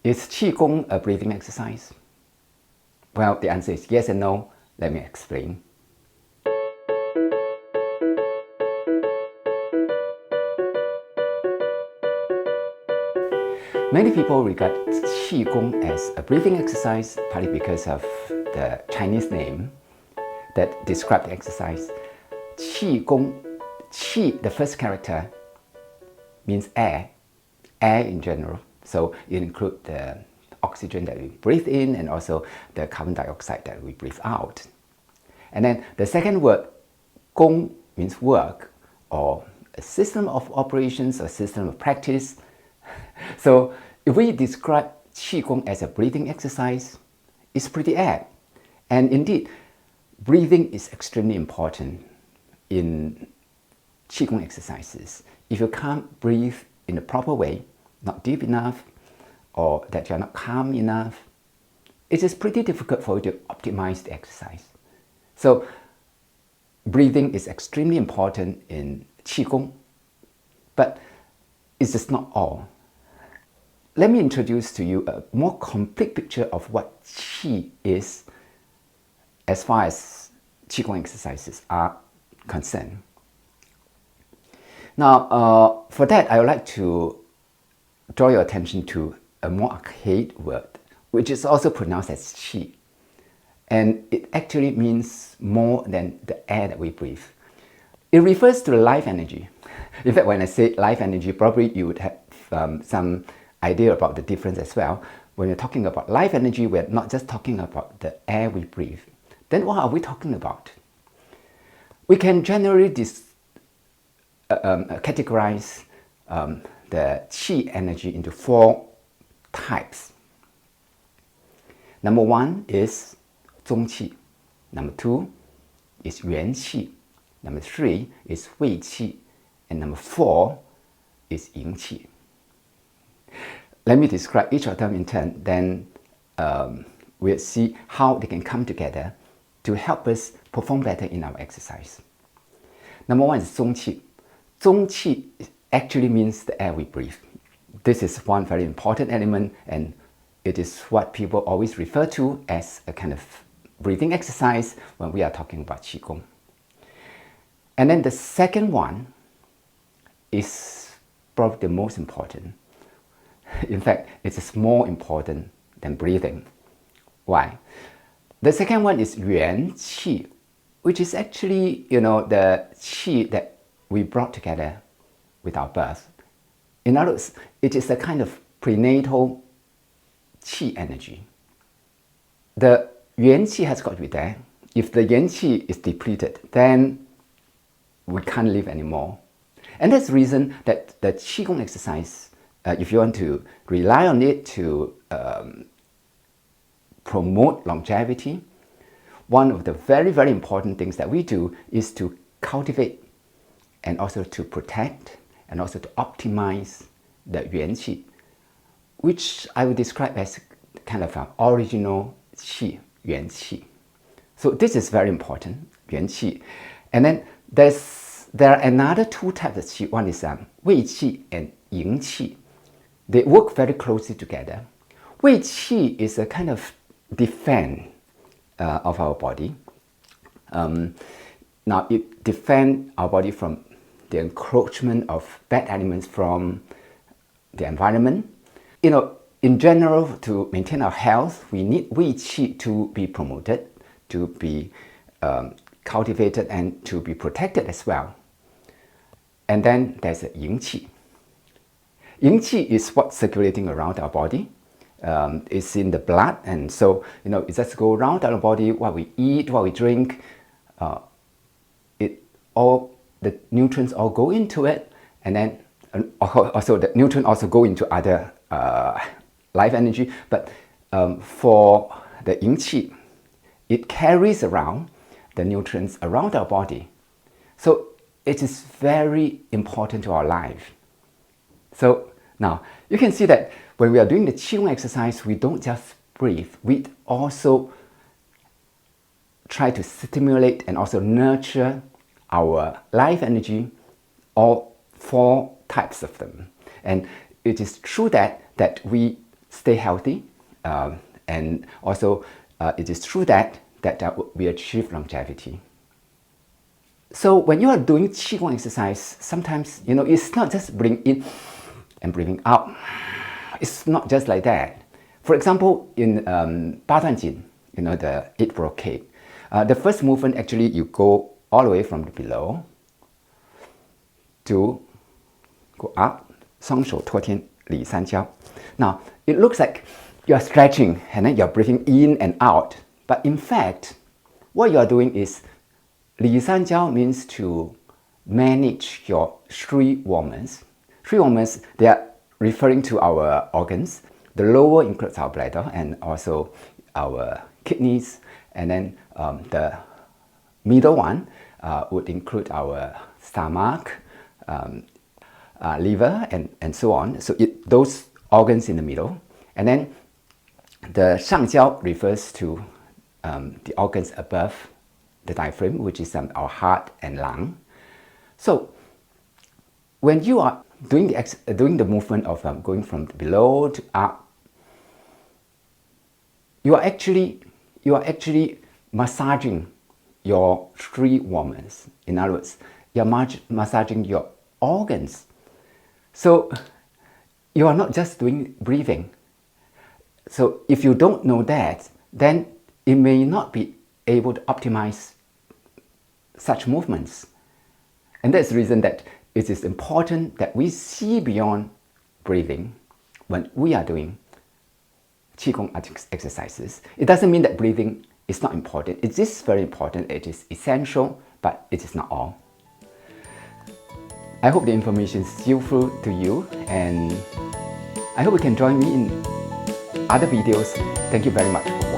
Is Qigong a breathing exercise? Well, the answer is yes and no. Let me explain. Many people regard Qigong as a breathing exercise, partly because of the Chinese name that describes the exercise. Qigong, Qi, the first character, means air in general. So it includes the oxygen that we breathe in and also the carbon dioxide that we breathe out. And then the second word, Gong, means work or a system of operations or system of practice. So if we describe Qigong as a breathing exercise, it's pretty apt. And indeed, breathing is extremely important in Qigong exercises. If you can't breathe in the proper way, not deep enough, or that you're not calm enough, it is pretty difficult for you to optimize the exercise. So breathing is extremely important in Qigong, but it's just not all. Let me introduce to you a more complete picture of what Qi is as far as Qigong exercises are concerned. Now, for that, I would like to draw your attention to a more archaic word, which is also pronounced as Qi. And it actually means more than the air that we breathe. It refers to life energy. In fact, when I say life energy, probably you would have some idea about the difference as well. When we're talking about life energy, we're not just talking about the air we breathe. Then what are we talking about? We can generally categorize the Qi energy into 4 types. Number 1 is 中气. Number 2 is 元气. Number 3 is 胃气. And number 4 is 营气. Let me describe each of them in turn, then we'll see how they can come together to help us perform better in our exercise. Number 1 is 中气. 中气 actually means the air we breathe. This is one very important element, and it is what people always refer to as a kind of breathing exercise when we are talking about Qigong. And then the second one is probably the most important. In fact, it is more important than breathing. Why? The second one is 元气, which is actually, the qi that we brought together with our birth. In other words, it is a kind of prenatal qi energy. The yuan qi has got to be there. If the yuan qi is depleted, then we can't live anymore. And that's the reason that the Qigong exercise, if you want to rely on it to promote longevity, one of the very, very important things that we do is to cultivate and also to protect and also to optimize the yuan qi, which I would describe as kind of an original qi, yuan qi. So this is very important, yuan qi. And then there are another 2 types of qi. One is wei qi and ying qi. They work very closely together. Wei qi is a kind of defense of our body. Now it defends our body from the encroachment of bad elements from the environment. In general, to maintain our health, we need Wei Qi to be promoted, to be cultivated, and to be protected as well. And then there's the Ying Qi. Ying Qi is what's circulating around our body. It's in the blood, and so it just goes around our body. What we eat, what we drink, the nutrients all go into it, and then also the nutrients also go into other life energy. But for the Ying Qi, it carries around the nutrients around our body. So it is very important to our life. So now you can see that when we are doing the Qigong exercise, we don't just breathe, we also try to stimulate and also nurture our life energy, all 4 types of them. And it is through that we stay healthy, and also it is through that we achieve longevity. So when you are doing Qigong exercise, sometimes, it's not just breathing in and breathing out. It's not just like that. For example, in Ba Duan Jin, the 8 brocade, the first movement, actually, you go all the way from below to go up, 双手托天, 里三交. Now, it looks like you are stretching and then you're breathing in and out. But in fact, what you are doing is, 里三交 means to manage your 3 warmers. 3 warmers, they are referring to our organs. The lower includes our bladder and also our kidneys. And then the middle one would include our stomach, liver, and so on. So those organs in the middle. And then the 上焦 refers to the organs above the diaphragm, which is our heart and lung. So when you are doing the movement of going from below to up, you are actually massaging your 3 warmers. In other words, you are massaging your organs. So you are not just doing breathing. So if you don't know that, then it may not be able to optimize such movements. And that's the reason that it is important that we see beyond breathing when we are doing Qigong exercises. It doesn't mean that breathing is not important. It is very important, it is essential, but it is not all. I hope the information is useful to you, and I hope you can join me in other videos. Thank you very much.